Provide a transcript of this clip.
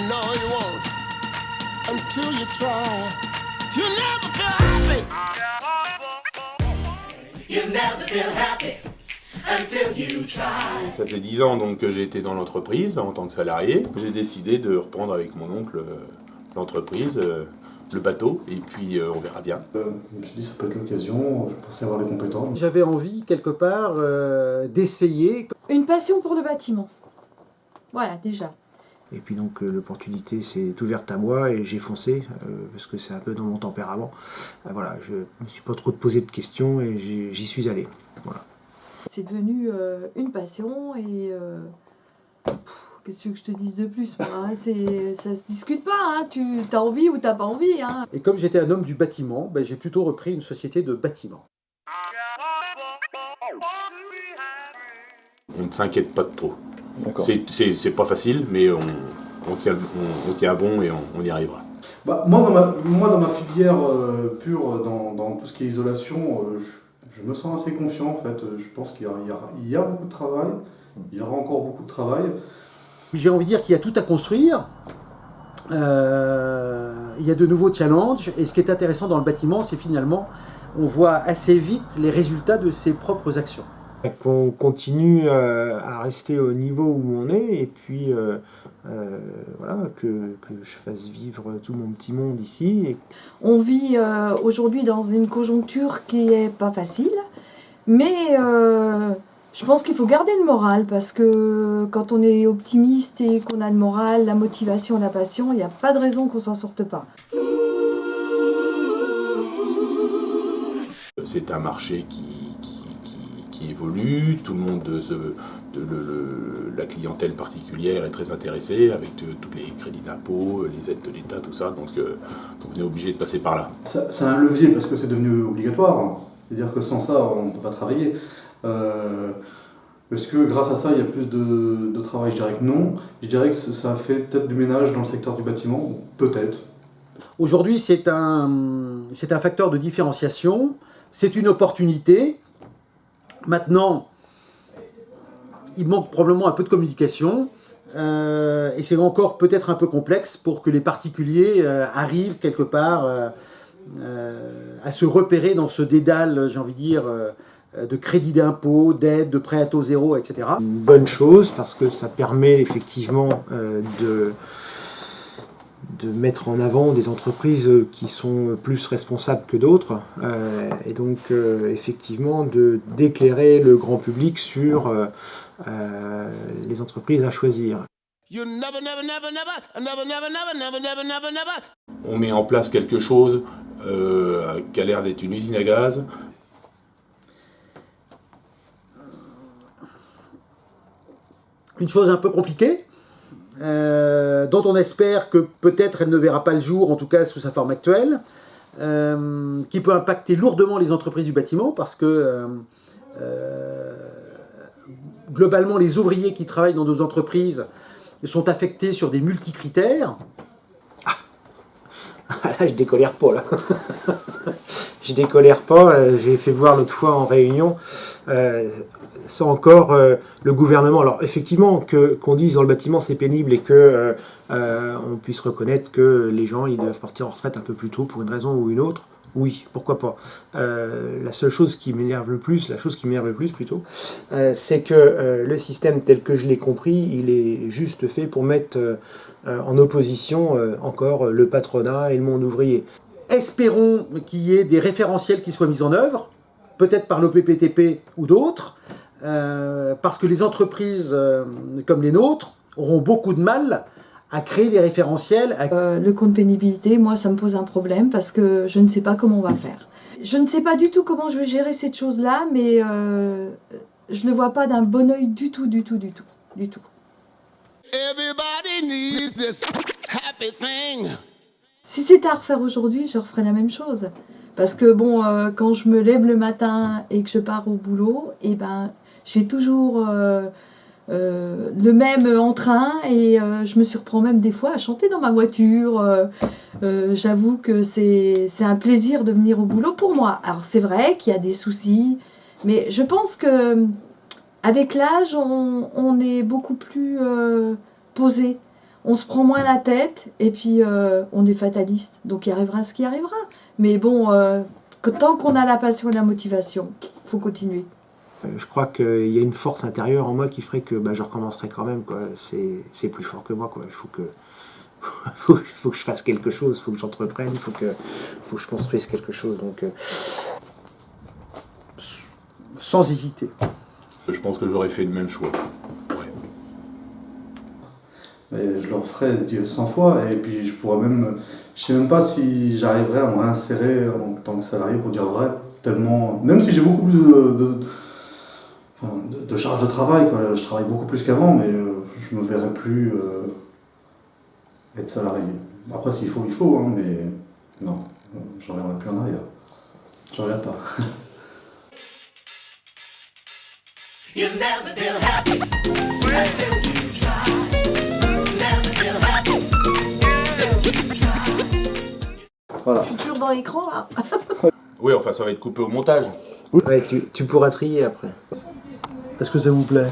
know you won't until you try. You never feel happy. You never feel happy until you try. Ça fait 10 ans donc que j'ai été dans l'entreprise en tant que salarié. J'ai décidé de reprendre avec mon oncle l'entreprise, le bateau, et puis on verra bien. Je me suis dit ça peut être l'occasion, je pensais avoir les compétences. J'avais envie quelque part d'essayer. Une passion pour le bâtiment. Voilà, déjà. Et puis donc l'opportunité s'est ouverte à moi et j'ai foncé, parce que c'est un peu dans mon tempérament. Voilà, je me suis pas trop posé de questions et j'y suis allé. Voilà. C'est devenu une passion et qu'est-ce que je te dise de plus, moi, hein, ça se discute pas, hein, tu as envie ou t'as pas envie. Hein. Et comme j'étais un homme du bâtiment, j'ai plutôt repris une société de bâtiment. On ne s'inquiète pas de trop. C'est pas facile, mais on tient bon et on y arrivera. Moi, dans ma filière pure, dans tout ce qui est isolation, je me sens assez confiant en fait. Je pense qu'il y a beaucoup de travail, il y aura encore beaucoup de travail. J'ai envie de dire qu'il y a tout à construire. Il y a de nouveaux challenges. Et ce qui est intéressant dans le bâtiment, c'est finalement, on voit assez vite les résultats de ses propres actions. Qu'on continue à rester au niveau où on est et puis voilà, que je fasse vivre tout mon petit monde ici. Et... On vit aujourd'hui dans une conjoncture qui est pas facile, mais je pense qu'il faut garder le moral parce que quand on est optimiste et qu'on a le moral, la motivation, la passion, il n'y a pas de raison qu'on s'en sorte pas. C'est un marché qui évolue, tout le monde, la clientèle particulière est très intéressée avec tous les crédits d'impôt, les aides de l'État, tout ça, donc on est obligé de passer par là. C'est un levier parce que c'est devenu obligatoire, c'est-à-dire que sans ça on ne peut pas travailler. Est-ce que grâce à ça il y a plus de travail? Je dirais que non, je dirais que ça fait peut-être du ménage dans le secteur du bâtiment, peut-être. Aujourd'hui c'est un facteur de différenciation, c'est une opportunité. Maintenant, il manque probablement un peu de communication et c'est encore peut-être un peu complexe pour que les particuliers arrivent quelque part à se repérer dans ce dédale, j'ai envie de dire, de crédit d'impôt, d'aide, de prêt à taux zéro, etc. Une bonne chose parce que ça permet effectivement de mettre en avant des entreprises qui sont plus responsables que d'autres et donc effectivement d'éclairer le grand public sur les entreprises à choisir. On met en place quelque chose qui a l'air d'être une usine à gaz. Une chose un peu compliquée, dont on espère que peut-être elle ne verra pas le jour, en tout cas sous sa forme actuelle, qui peut impacter lourdement les entreprises du bâtiment, parce que globalement les ouvriers qui travaillent dans nos entreprises sont affectés sur des multicritères. Là, je décolère pas, là. Je décolère pas, j'ai fait voir l'autre fois en réunion, c'est encore le gouvernement. Alors effectivement, qu'on dise dans le bâtiment c'est pénible et que on puisse reconnaître que les gens ils doivent partir en retraite un peu plus tôt pour une raison ou une autre, oui, pourquoi pas. La chose qui m'énerve le plus plutôt, c'est que le système tel que je l'ai compris, il est juste fait pour mettre en opposition encore le patronat et le monde ouvrier. Espérons qu'il y ait des référentiels qui soient mis en œuvre, peut-être par l'OPPTP ou d'autres, parce que les entreprises comme les nôtres auront beaucoup de mal à créer des référentiels. Le compte pénibilité, moi, ça me pose un problème parce que je ne sais pas comment on va faire. Je ne sais pas du tout comment je vais gérer cette chose-là, mais je ne le vois pas d'un bon œil du tout. Everybody needs this happy thing. Si c'était à refaire aujourd'hui, je referais la même chose. Parce que bon, quand je me lève le matin et que je pars au boulot, j'ai toujours le même entrain et je me surprends même des fois à chanter dans ma voiture. J'avoue que c'est un plaisir de venir au boulot pour moi. Alors c'est vrai qu'il y a des soucis, mais je pense que avec l'âge, on est beaucoup plus posé. on se prend moins la tête et puis on est fataliste. Donc il arrivera ce qui arrivera. Mais bon, tant qu'on a la passion et la motivation, faut continuer. Je crois qu'il y a une force intérieure en moi qui ferait que je recommencerai quand même, quoi. C'est plus fort que moi, quoi. Il faut que je fasse quelque chose, il faut que j'entreprenne, il faut que je construise quelque chose. Donc, Sans hésiter. Je pense que j'aurais fait le même choix. Ouais. Et je le referai 100 fois, et puis je pourrais même... Je sais même pas si j'arriverai à me réinsérer en tant que salarié, pour dire vrai, tellement... Même si j'ai beaucoup plus de charge de travail, quoi. Je travaille beaucoup plus qu'avant, mais je me verrai plus être salarié. Après, s'il faut, il faut, hein, mais non, je reviendrai plus en arrière. Je reviens pas. You'll never feel happy until you try. Never feel happy until you try. Voilà. Je suis toujours dans l'écran là. Oui, enfin, ça va être coupé au montage. ouais, tu pourras trier après. Est-ce que ça vous plaît ?